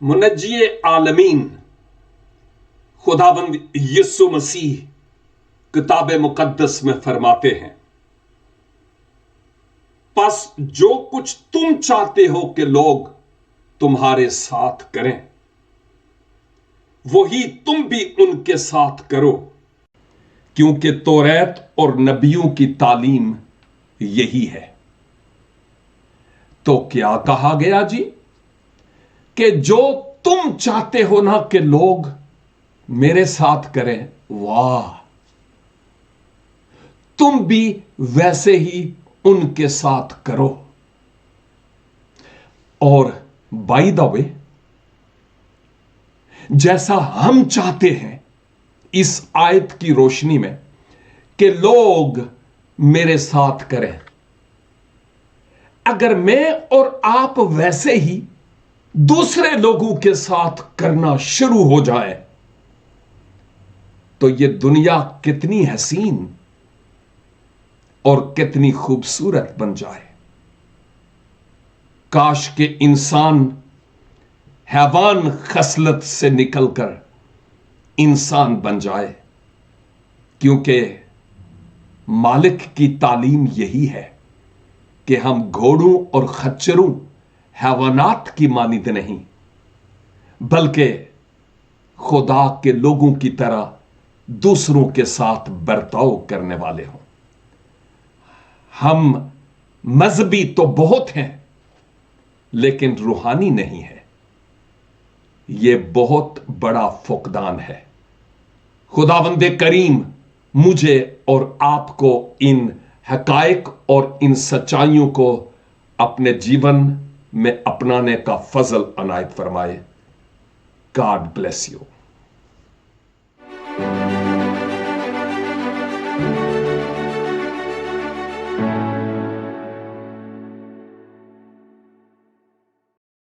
मुनज्जी आलमीन खुदावंद यीशु मसीह किताब मुकद्दस में फरमाते हैं, बस जो कुछ तुम चाहते हो कि लोग तुम्हारे साथ करें, वही तुम भी उनके साथ करो, क्योंकि तौरात और नबियों की तालीम यही है। तो क्या कहा गया जी? कि जो तुम चाहते हो ना कि लोग मेरे साथ करें, वाह, तुम भी वैसे ही उनके साथ करो। और बाय द वे, जैसा हम चाहते हैं इस आयत की रोशनी में कि लोग मेरे साथ करें, अगर मैं और आप वैसे ही दूसरे लोगों के साथ करना शुरू हो जाए, तो यह दुनिया कितनी हसीन और कितनी खूबसूरत बन जाए। काश के इंसान हैवान खसलत से निकलकर इंसान बन जाए, क्योंकि मालिक की तालीम यही है कि हम घोड़ों और खच्चरों, हैवानात की मानिंद नहीं, बल्कि खुदा के लोगों की तरह दूसरों के साथ बर्ताव करने वाले हों। हम मजहबी तो बहुत हैं, लेकिन रूहानी नहीं है। यह बहुत बड़ा फुकदान है। खुदावंदे करीम मुझे और आपको इन हकायक और इन सच्चाइयों को अपने जीवन में अपनाने का फजल अनायत फरमाए। God bless you.